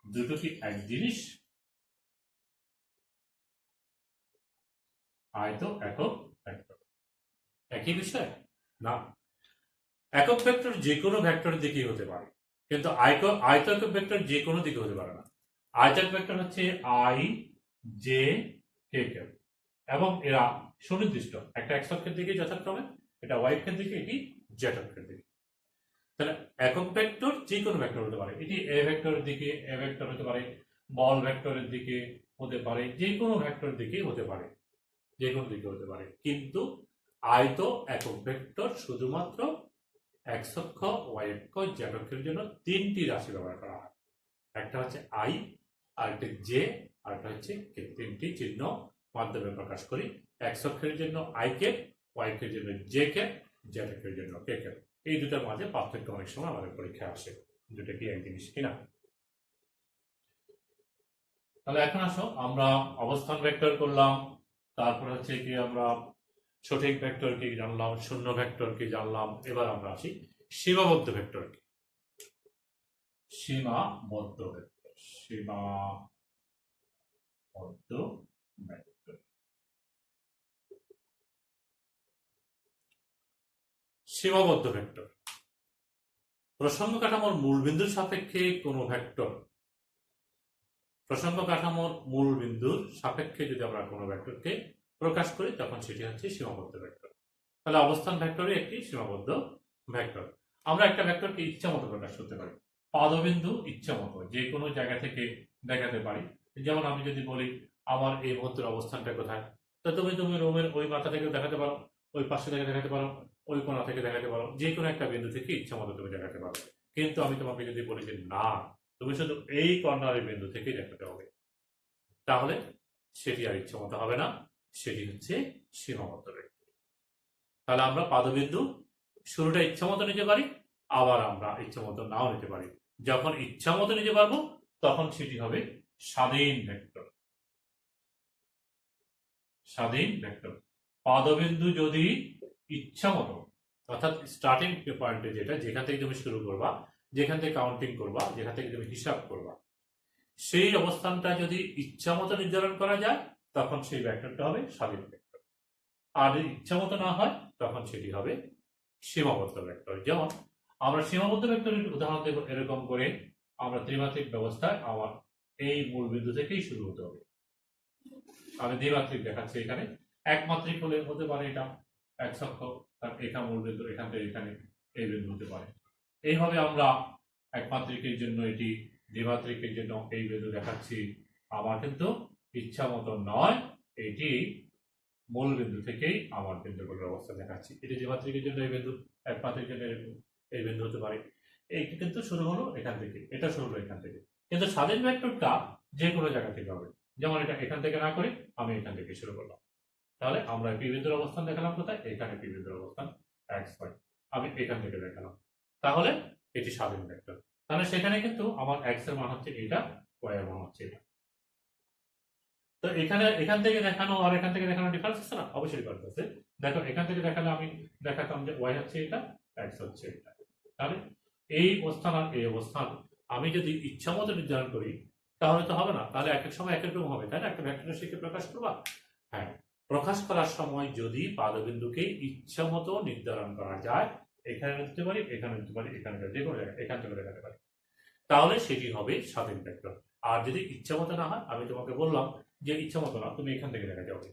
দুটো কি এক জিনিস? আয়ত একক ভেক্টর একই বিষয় না। একক ভেক্টর যে কোনো ভেক্টরের দিকেই হতে পারে, কিন্তু আয়ত একক ভেক্টর যে কোনো দিকে হতে পারে না। আয়ত একক ভেক্টর হচ্ছে আই জে কে কে এবং এরা সুনির্দিষ্ট, একটা এক্স অক্ষের দিকে যথাক্রমে, এটা ওয়াই অক্ষের দিকে, এটি জেড অক্ষের দিকে। তাহলে একক ভেক্টর যে কোনো ভেক্টর হতে পারে, এটি এ ভেক্টরের দিকে এ ভেক্টর হতে পারে, বল ভেক্টরের দিকে হতে পারে, যে কোনো ভেক্টর দিকে হতে পারে, যে কোনো দিকে হতে পারে। কিন্তু আয়ত একক ভেক্টর শুধুমাত্র এক্স অক্ষ ওয়াই অক্ষ জেড অক্ষের জন্য তিনটি রাশি ব্যবহার করা হয়। একটা হচ্ছে আই, আরেকটা জে, আরেকটা হচ্ছে কে। তিনটি চিহ্ন মাধ্যমে প্রকাশ করি। এক্স অক্ষের জন্য আই কে, ওয়াই অক্ষের জন্য জে কে, জেড অক্ষের জন্য কে কে। এই দুটার মাঝে পার্থক্য অনেক সময় আমাদের পরীক্ষায় আসে, দুটা কি এক জিনিস কিনা। তাহলে এখন আসো আমরা অবস্থান ভেক্টর করলাম, তারপর হচ্ছে কি আমরা সঠিক ভেক্টর কি জানলাম, শূন্য ভেক্টর কি জানলাম। এবার আমরা আসি সীমাবদ্ধ ভেক্টর কি। সীমাবদ্ধ ভেক্টর, সীমাবদ্ধ ভেক্টর। সীমাবদ্ধ ভেক্টর প্রসঙ্গ কাঠামোর মূল বিন্দুর সাপেক্ষে কোন ভেক্টর, প্রসঙ্গ কাঠামোর মূল বিন্দুর সাপেক্ষে যদি আমরা কোনো ভেক্টরকে প্রকাশ করি তখন সেটি হচ্ছে সীমাবদ্ধ ভেক্টর। তাহলে অবস্থান ভেক্টরই একটি সীমাবদ্ধ ভেক্টর। আমরা একটা ভেক্টরকে ইচ্ছা মতো প্রকাশ করতে পারি, পাদবিন্দু ইচ্ছা মতো যে কোনো জায়গা থেকে দেখাতে পারি। যেমন আমি যদি বলি আমার এই মুহূর্তের অবস্থানটা কোথায়, তো তুমি রুমের ওই মাথা থেকে দেখাতে পারো, ওই পাশে থেকে দেখাতে পারো, ওই কোণা থেকে দেখাতে পারো, যে কোনো একটা বিন্দু থেকে ইচ্ছা মতো তুমি দেখাতে পারো। কিন্তু আমি তোমাকে যদি বলি যে না, তুমি শুধু এই কর্নারের বিন্দু থেকেই দেখাতে হবে, তাহলে সেটি আর ইচ্ছে মতো হবে না, সেটি হচ্ছে সীমাবদ্ধ ভেক্টর। তাহলে আমরা পাদবিন্দু শুরুটা ইচ্ছা মতো নিতে পারি, আবার আমরা ইচ্ছা মতো নাও নিতে পারি। যখন ইচ্ছা মতো নিতে পারবো তখন সেটি হবে স্বাধীন ভেক্টর। স্বাধীন ভেক্টর পাদবিন্দু যদি ইচ্ছা মতো, অর্থাৎ স্টার্টিং পয়েন্টে যেটা, যেখান থেকে তুমি শুরু করবা, যেখান থেকে কাউন্টিং করবা, যেখান থেকে তুমি হিসাব করবা, সেই অবস্থানটা যদি ইচ্ছা মতো নির্ধারণ করা যায় তখন সেই ভেক্টরটা হবে স্বাধীন ভেক্টর। আর যদি ইচ্ছা মতো না হয় তখন সেটি হবে সীমাবদ্ধ ভেক্টর। যেমন আমরা সীমাবদ্ধ ভেক্টরের উদাহরণ দেব এরকম করে, আমরা ত্রিমাত্রিক ব্যবস্থায় আমার এই মূল বিন্দু থেকেই শুরু হতে হবে। আমি দ্বিমাত্রিক দেখাচ্ছি এখানে, একমাত্রিক হলে হতে পারে এটা এক অক্ষ, তার এখানে মূল বিন্দু, এখান থেকে এখানে এই বিন্দু হতে পারে। এইভাবে আমরা একমাত্রিকের জন্য এটি, দ্বিমাত্রিকের জন্য এই বিন্দু দেখাচ্ছি। আমার কিন্তু ইচ্ছা মতো নয়, এটি মূল বিন্দু থেকেই আমার বিন্দুগুলোর অবস্থা দেখাচ্ছি। এটি দ্বিমাত্রিকের জন্য এই বিন্দু, একমাত্রিকের জন্য এই বিন্দু হতে পারে। এইটি কিন্তু শুরু হলো এখান থেকে, এটা শুরু হলো এখান থেকে। কিন্তু স্বাধীন ভেক্টরটা যে কোনো জায়গা থেকে হবে। যেমন এটা এখান থেকে না করে আমি এখান থেকে শুরু করলাম, তাহলে আমরা পি বিন্দুর অবস্থান দেখালাম কোথায়, এখানে পি বিন্দুর অবস্থান এক্স ওয়াই, আমি এখান থেকে দেখালাম, তাহলে এটি স্বাধীন ভেক্টর। তাহলে সেখানে কিন্তু আমার এক্স এর মান হচ্ছে এটা, ওয়াই এর মান হচ্ছে এটা। তো এখানে এখান থেকে দেখানো আর এখান থেকে দেখানো ডিফারেন্স আছে না? অবশ্যই ডিফারেন্স আছে। দেখো এখান থেকে দেখালে আমি দেখাতাম যে ওয়াই হচ্ছে এটা, এক্স হচ্ছে এটা। তাহলে এই অবস্থান আর এই অবস্থান আমি যদি ইচ্ছা মতো নির্ধারণ করি তাহলে তো হবে না, তাহলে এক এক সময় এক এক রকম হবে, তাই না? একটা ভেক্টরের শিখে প্রকাশ করবা, হ্যাঁ, প্রকাশ করার সময় যদি পাদবিন্দুকে ইচ্ছা মতো নির্ধারণ করা যায়, এখানে নিতে পারি, এখানে নিতে পারি, এখানে যে কোনো জায়গায় এখান থেকে দেখাতে পারি, তাহলে সেটি হবে স্বাধীন ভেক্টর। আর যদি ইচ্ছা মতো না হয়, আমি তোমাকে বললাম যে ইচ্ছা মতো না, তুমি এখান থেকে দেখা যাবে,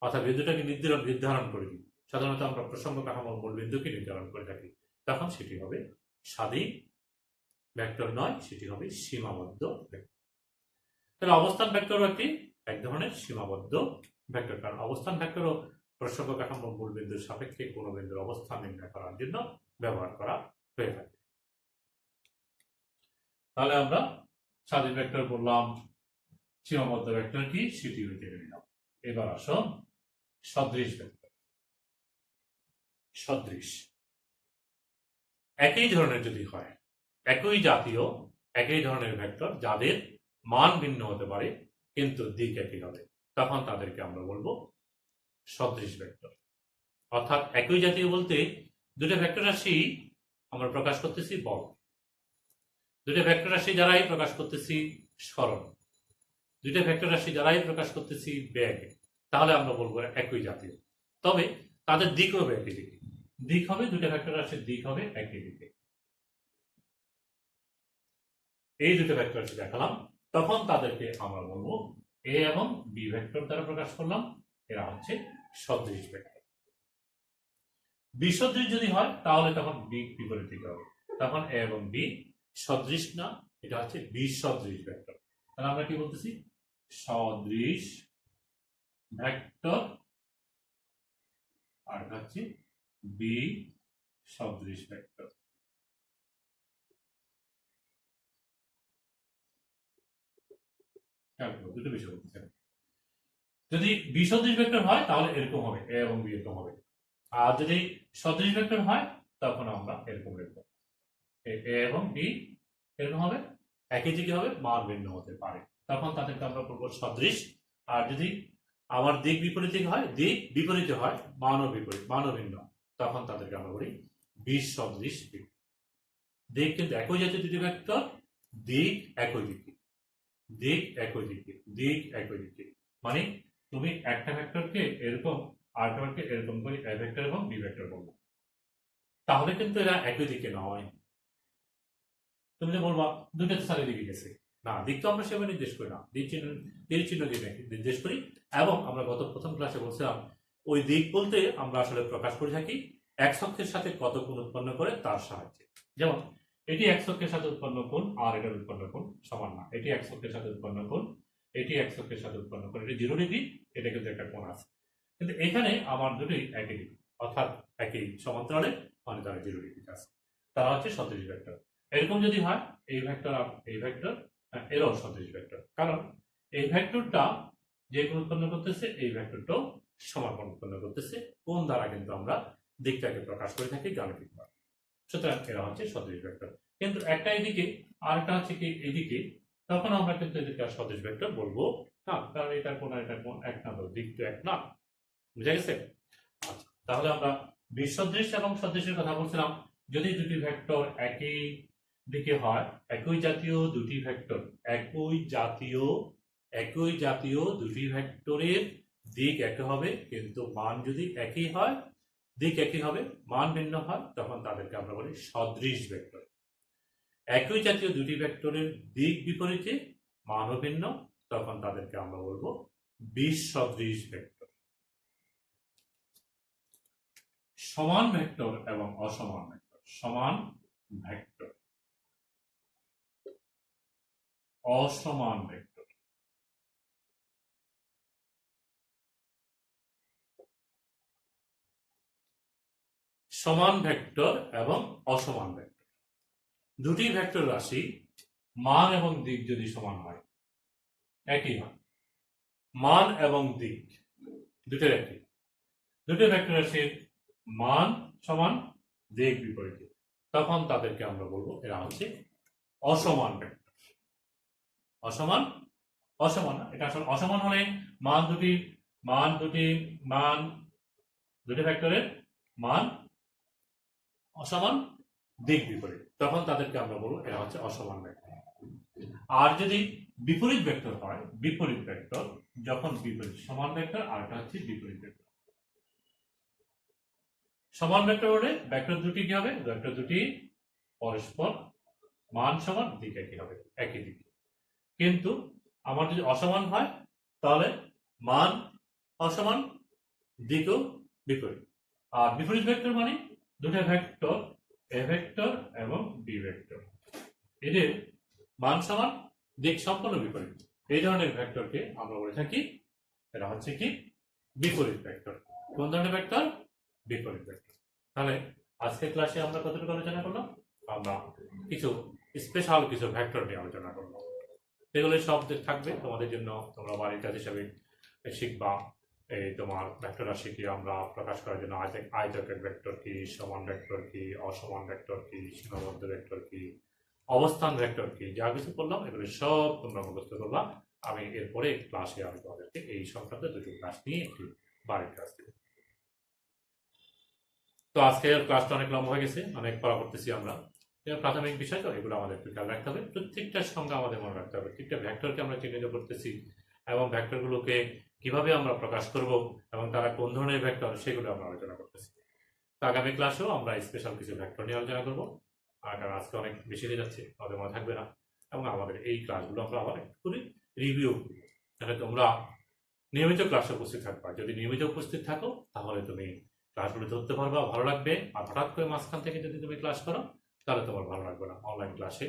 অর্থাৎ বিন্দুটাকে নির্ধারণ করে দিই। সাধারণত আমরা প্রসঙ্গ কাঠামোর মূল বিন্দুকে নির্ধারণ করে থাকি, তখন সেটি হবে স্বাধীন ভেক্টর নয়, সেটি হবে সীমাবদ্ধ ভেক্টর। তাহলে অবস্থান ভেক্টরও এক ধরনের সীমাবদ্ধ ভেক্টর, কারণ অবস্থান ভেক্টরও প্রসঙ্গ কাঠামোর মূল বিন্দুর সাপেক্ষে কোনো বিন্দুর অবস্থান নির্ণয় করার জন্য ব্যবহার করা হয়ে থাকে। তাহলে আমরা স্বাধীন ভেক্টর বললাম, সীমাবদ্ধ ভেক্টর কি সেটি জেনে নিলাম। এবার আসো সদৃশ ভেক্টর। সদৃশ একই ধরনের যদি হয়, একই জাতীয় একই ধরনের ভেক্টর যাদের মান ভিন্ন হতে পারে কিন্তু দিক একই হবে, তখন তাদেরকে আমরা বলবো সদৃশ ভেক্টর। অর্থাৎ একই জাতীয় বলতে দুটো ভেক্টর রাশি আমরা প্রকাশ করতেছি বল, দুটো ভেক্টর রাশি দ্বারাই প্রকাশ করতেছি সরণ, দুইটা ভেক্টর রাশি দ্বারাই প্রকাশ করতেছি বেগ, তাহলে আমরা বলবো একই জাতীয়। তবে তাদের দিক হবে একই দিকে, দিক হবে দুইটা ভেক্টর রাশির দিক হবে একই দিকে। এই দুটো ভেক্টর রাশি দেখালাম, তখন তাদেরকে আমরা বলবো এ এবং বি ভেক্টর দ্বারা প্রকাশ করলাম, এরা হচ্ছে সদৃশ ভেক্টর। বিসদৃশ যদি হয় তাহলে তখন বি বিপরীত দিকে হবে, তখন এ এবং বি সদৃশ না, এটা হচ্ছে বিসদৃশ ভেক্টর। তাহলে আমরা কি বলতেছি, সদৃশ ভেক্টর আর হচ্ছে বি সদৃশ ভেক্টর। দুটো বিষয় বলতেছে, যদি বি সদৃশ ভেক্টর হয় তাহলে এরকম হবে, এ এবং বি এরকম হবে। আর যদি সদৃশ ভেক্টর হয় তখন আমরা এরকম লিখবো, এ এবং বি এরকম হবে, একই দিকে হবে, মান ভিন্ন হতে পারে, তখন তাদেরকে আমরা বলবো সদৃশ। আর যদি আমার দিক বিপরীত হয়, দিক বিপরীত হয়, মানও বিপরীত, মানও ভিন্ন, তখন তাদেরকে আমরা বলি বিসদৃশ ভেক্টর। দিক কিন্তু একই জাতীয় দুটি ভেক্টর, দিক একই দিকে, দিক একই দিকে, দিক একই দিকে, মানে তুমি একটা ভেক্টরকে এরকম আরেকটা ভেক্টরকে এরকম করে এ ভেক্টর এবং বি ভেক্টর বলবো, তাহলে কিন্তু এরা একই দিকে নয়। তুমি যে বলবা দুটো সারি দিকে গেছে, না, দিক তো আমরা সেভাবে নির্দেশ করি না, দিক চিহ্ন তীর চিহ্ন দিয়ে নির্দেশ করি। এবং আমরা গত প্রথম ক্লাসে বলছিলাম ওই দিক বলতে আমরা আসলে প্রকাশ করে থাকি এক্স অক্ষের সাথে কত কোণ উৎপন্ন করে তার সাহায্যে। যেমন এটি এক্স অক্ষের সাথে উৎপন্ন কোণ আর এটার উৎপন্ন কোণ সমান না, এটি এক্স অক্ষের সাথে উৎপন্ন কোণ, এটি এক্স অক্ষের সাথে উৎপন্ন কোণ, এটি 0 ডিগ্রি, এটা কিন্তু একটা কোণ আছে, কিন্তু এখানে আমার দুটোই একই ডিগ্রি, অর্থাৎ একই সমান্তরালে, মানে তারা 0 ডিগ্রি আছে। তারা হচ্ছে সদৃশ ভেক্টর। এরকম যদি হয় এই ভেক্টর এই ভেক্টর এরাও সদৃশ ভেক্টর, কারণ এই ভেক্টরটা যে কোণ উৎপন্ন করতেছে এই ভেক্টরটাও সমান কোণ উৎপন্ন করতেছে। কোণ দ্বারা কিন্তু আমরা দিকটাকে প্রকাশ করে থাকি গাণিতিকভাবে। সুতরাং এরা হচ্ছে সদৃশ ভেক্টর। কিন্তু একটা এদিকে আর একটা হচ্ছে কি এদিকে, তখন আমরা কিন্তু এদেরকে আর সদৃশ ভেক্টর বলবো না, কারণ এটার কোণ আর এটার কোণ এক না, তো দিক তো এক না। বুঝা গেছে? আচ্ছা, তাহলে আমরা বিসদৃশ এবং সদৃশের কথা বলছিলাম। যদি দুটি ভেক্টর একই দিকে হয়, একই জাতীয় দুটি ভেক্টর, একই জাতীয় দুটি ভেক্টরের দিক একই হবে, কিন্তু মান যদি একই হয়, দিক একই হবে, মান ভিন্ন হয়, তখন তাদেরকে আমরা বলি সদৃশ ভেক্টর। একই জাতীয় দুটি ভেক্টরের দিক বিপরীতে, মানও ভিন্ন, তখন তাদেরকে আমরা বলবো বিসদৃশ ভেক্টর। সমান ভেক্টর এবং অসমান ভেক্টর। সমান ভেক্টর, অসমান ভেক্টর। সমান ভেক্টর এবং অসমান ভেক্টর, দুটি ভেক্টর রাশি মান এবং দিক যদি সমান হয়, একই হয়, মান এবং দিক দুটোর একই, দুটো ভেক্টর রাশির মান সমান, দিক বিপরীতে, তখন তাদেরকে আমরা বলবো এরা হচ্ছে অসমান ভেক্টর। অসমান, অসমান না, এটা আসলে অসমান হলে মান দুটি ভেক্টরের মান অসমান, দিক বিপরীত, তখন তাদেরকে আমরা বলবো এরা হচ্ছে অসমান ভেক্টর। আর যদি বিপরীত ভেক্টর হয়, বিপরীত ভেক্টর যখন বিপরীত, সমান ভেক্টর আর একটা হচ্ছে বিপরীত ভেক্টর। সমান ভেক্টর হলে ভেক্টর দুটি কি হবে? ভেক্টর দুটি পরস্পর মান সমান, দিক একই হবে, একই দিকে। কিন্তু আমার যদি অসমান হয়, তাহলে মান অসমান, দিকও বিপরীত। আর বিপরীত ভেক্টর মানে দুটো ভেক্টর, এ ভেক্টর এবং বি ভেক্টর, এদের মান সমান, দিক সম্পূর্ণ বিপরীত। এই ধরনের ভেক্টরকে আমরা বলে থাকি এরা হচ্ছে কি বিপরীত ভেক্টর। কোন ধরনের ভেক্টর? বিপরীত ভেক্টর। তাহলে আজকের ক্লাসে আমরা কতটুকু আলোচনা করলাম? আমরা কিছু স্পেশাল কিছু ভেক্টর নিয়ে আলোচনা করলাম। এগুলো সব থাকবে তোমাদের জন্য, তোমরা বাড়ির কাজ হিসাবে শিখবা। এই তোমার ভেক্টর রাশিকে আমরা প্রকাশ করার জন্য আয়তকার ভেক্টর কি, সমান ভেক্টর কি, অসমান ভেক্টর কি, সীমাবদ্ধ ভেক্টর কি, অবস্থান ভেক্টর কি, যা কিছু করলাম এগুলো সব তোমরা মুখস্থ করবা। আমি এরপরে ক্লাসে আমি তোমাদেরকে এই সংক্রান্ত দুটো ক্লাস নিয়ে একটু বাড়ির কাজ দেব। তো আজকের ক্লাসটা অনেক লম্বা হয়ে গেছে, অনেক পড়া করতেছি আমরা। প্রাথমিক বিষয় তো এগুলো আমাদের একটু খেয়াল রাখতে হবে, প্রত্যেকটার সঙ্গে আমাদের মনে রাখতে হবে প্রত্যেকটা ভেক্টরকে আমরা চিহ্নিত করতেছি এবং ভেক্টরগুলোকে কিভাবে আমরা প্রকাশ করব এবং তারা কোন ধরনের ভেক্টর সেগুলো আমরা আলোচনা করতেছি। তো আগামী ক্লাসেও আমরা স্পেশাল কিছু ভেক্টর নিয়ে আলোচনা করবো। আর কারণ আজকে অনেক বেশি হয়ে যাচ্ছে, আমাদের মনে থাকবে না, এবং আমাদের এই ক্লাসগুলো আমরা আবার একটু করে রিভিউ করবো। তাহলে তোমরা নিয়মিত ক্লাসে উপস্থিত থাকবা। যদি নিয়মিত উপস্থিত থাকো তাহলে তুমি ক্লাসগুলো ধরতে পারবা, ভালো লাগবে। আর হঠাৎ করে মাঝখান থেকে যদি তুমি ক্লাস করো তাহলে তোমার ভালো লাগবে না। অনলাইন ক্লাসে